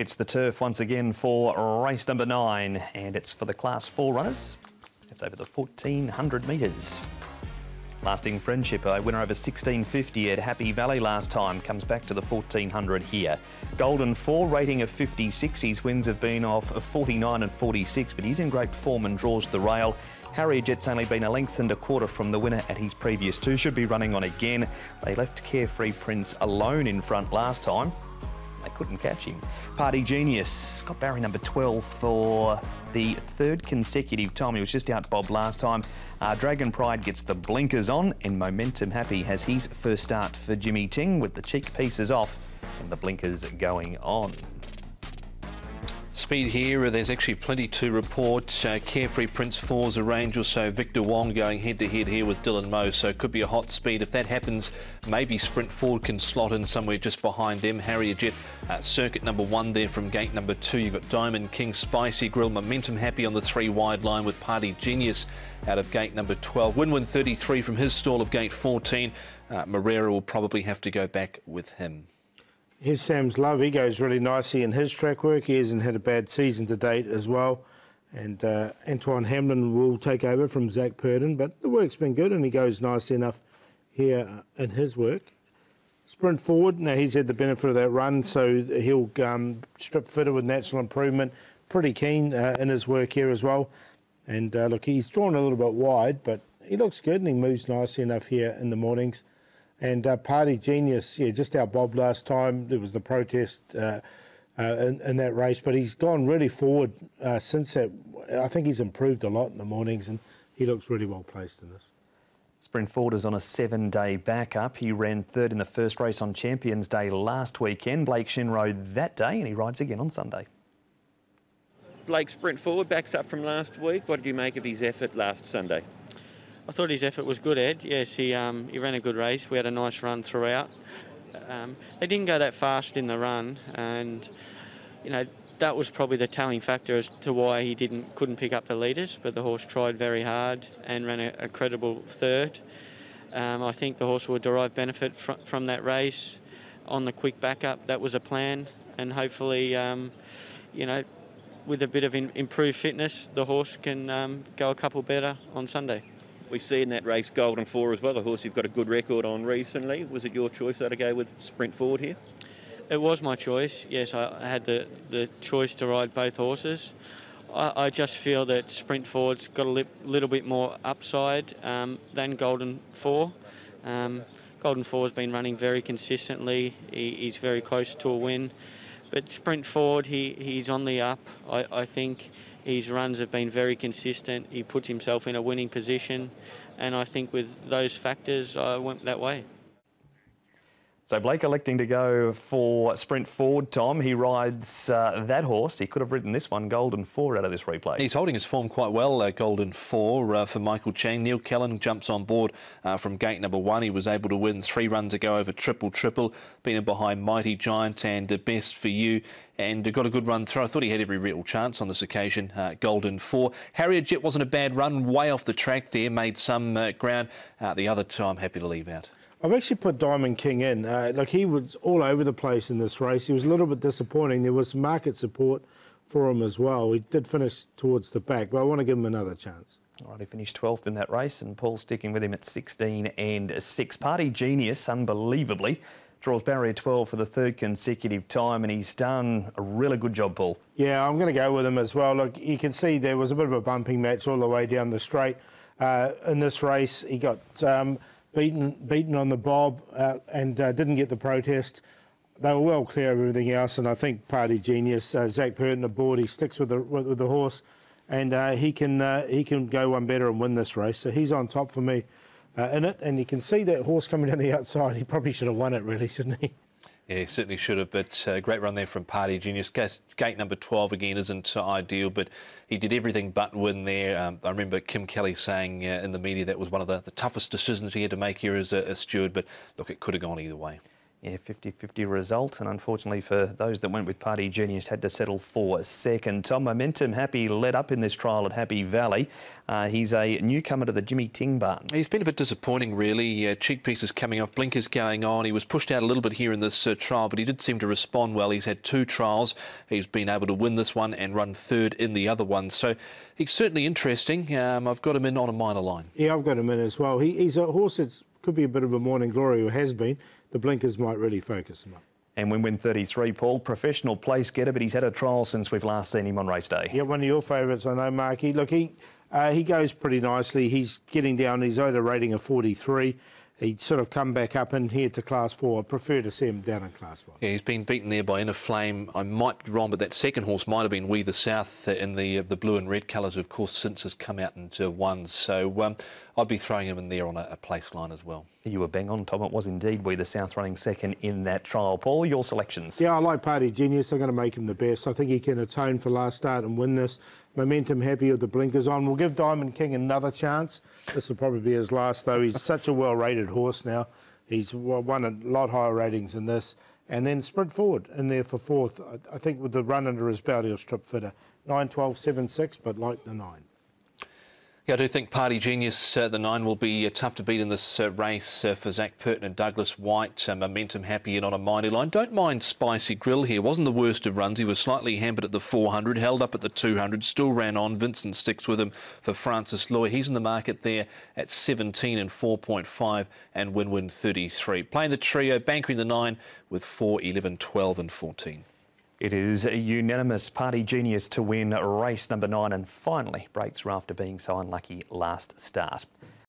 It's the turf once again for race number 9, and it's for the Class 4 runners. It's over the 1400 metres. Lasting Friendship, a winner over 1650 at Happy Valley last time, comes back to the 1400 here. Golden 4, rating of 56. His wins have been off of 49 and 46, but he's in great form and draws the rail. Harriet's only been a length and a quarter from the winner at his previous 2. Should be running on again. They left Carefree Prince alone in front last time. They couldn't catch him. Party Genius got barrier number 12 for the 3rd consecutive time. He was just out bobbed last time. Dragon Pride gets the blinkers on, and Momentum Happy has his first start for Jimmy Ting with the cheek pieces off and the blinkers going on. Speed here, there's actually plenty to report. Carefree Prince 4's a range or so. Victor Wong going head-to-head here with Dylan Moe, so it could be a hot speed. If that happens, maybe Sprint Forward can slot in somewhere just behind them. Harrier Jet, circuit number 1 there from gate number 2. You've got Diamond King, Spicy Grill, Momentum Happy on the 3 wide line with Party Genius out of gate number 12. Win 33 from his stall of gate 14. Morera will probably have to go back with him. Here's Sam's Love. He goes really nicely in his track work. He hasn't had a bad season to date as well. And Antoine Hamlin will take over from Zach Purdon, but the work's been good and he goes nicely enough here in his work. Sprint Forward, now he's had the benefit of that run, so he'll strip fitter with natural improvement. Pretty keen in his work here as well. And look, he's drawn a little bit wide, but he looks good and he moves nicely enough here in the mornings. And Party Genius, yeah, just out bobbed last time. There was the protest in that race, but he's gone really forward since that. I think he's improved a lot in the mornings, and he looks really well placed in this. Sprint Forward is on a 7-day backup. He ran 3rd in the first race on Champions Day last weekend. Blake Shin rode that day, and he rides again on Sunday. Blake Sprint Forward backs up from last week. What did you make of his effort last Sunday? I thought his effort was good, Ed. Yes, he ran a good race. We had a nice run throughout. They didn't go that fast in the run, and you know that was probably the telling factor as to why he couldn't pick up the leaders. But the horse tried very hard and ran a credible 3rd. I think the horse will derive benefit from that race on the quick backup. That was a plan, and hopefully, you know, with a bit of improved fitness, the horse can go a couple better on Sunday. We see in that race Golden 4 as well, a horse you've got a good record on recently. Was it your choice to go with Sprint Forward here? It was my choice, yes. I had the choice to ride both horses. I just feel that Sprint Forward's got a little bit more upside than Golden 4. Golden 4 has been running very consistently. He's very close to a win. But Sprint Forward, he's on the up. I think his runs have been very consistent. He puts himself in a winning position. And I think with those factors, I went that way. So Blake electing to go for Sprint Forward, Tom. He rides that horse. He could have ridden this one, Golden 4, out of this replay. He's holding his form quite well, Golden 4 for Michael Chang. Neil Callan jumps on board from gate number 1. He was able to win 3 runs ago over Triple. Been in behind Mighty Giant and Best for You, and got a good run through. I thought he had every real chance on this occasion, Golden 4. Harrier Jet wasn't a bad run, way off the track there, made some ground. The other two I'm happy to leave out. I've actually put Diamond King in. Like, he was all over the place in this race. He was a little bit disappointing. There was market support for him as well. He did finish towards the back, but I want to give him another chance. All right, he finished 12th in that race, and Paul sticking with him at 16 and 6. Party Genius, unbelievably, draws barrier 12 for the 3rd consecutive time, and he's done a really good job, Paul. Yeah, I'm going to go with him as well. Look, you can see there was a bit of a bumping match all the way down the straight. In this race, he got beaten on the bob and didn't get the protest. They were well clear of everything else, and I think Party Genius, Zach Purdon aboard, he sticks with the horse, and he can go one better and win this race. So he's on top for me in it, and you can see that horse coming down the outside. He probably should have won it, really, shouldn't he? Yeah, he certainly should have, but great run there from Party Genius. Gate number 12 again isn't ideal, but he did everything but win there. I remember Kim Kelly saying in the media that was one of the toughest decisions he had to make here as a steward, but look, it could have gone either way. Yeah, 50-50 result, and unfortunately for those that went with Party Genius, had to settle for second. Tom, Momentum Happy led up in this trial at Happy Valley. He's a newcomer to the Jimmy Ting barn. He's been a bit disappointing, really. Cheek pieces coming off, blinkers going on. He was pushed out a little bit here in this trial, but he did seem to respond well. He's had 2 trials. He's been able to win this one and run third in the other one. So he's certainly interesting. I've got him in on a minor line. Yeah, I've got him in as well. He's a horse that could be a bit of a morning glory, or has been. The blinkers might really focus him up. And Win 33, Paul, professional place getter, but he's had a trial since we've last seen him on race day. Yeah, one of your favourites, I know, Mark. He goes pretty nicely. He's getting down. He's at a rating of 43. He'd sort of come back up in here to Class 4. I prefer to see him down in Class 5. Yeah, he's been beaten there by Inner Flame. I might be wrong, but that second horse might have been We the South in the blue and red colours, of course, since has come out into 1. So I'd be throwing him in there on a place line as well. You were bang on, Tom. It was indeed We the South running second in that trial. Paul, your selections? Yeah, I like Party Genius. I'm going to make him the best. I think he can atone for last start and win this. Momentum Happy with the blinkers on. We'll give Diamond King another chance. This will probably be his last, though. He's such a well-rated horse now. He's won a lot higher ratings than this. And then Sprint Forward in there for 4th. I think with the run under his belt, he'll strip fitter. 9, 12, 7, 6, but like the 9. Yeah, I do think Party Genius, the 9, will be tough to beat in this race for Zach Purton and Douglas White. Momentum Happy in on a mighty line. Don't mind Spicy Grill here. Wasn't the worst of runs. He was slightly hampered at the 400, held up at the 200, still ran on. Vincent sticks with him for Francis Loy. He's in the market there at 17 and 4.5 and Win 33. Playing the trio, bankering the 9 with 4, 11, 12 and 14. It is a unanimous Party Genius to win race number 9 and finally breaks through after being so unlucky last start.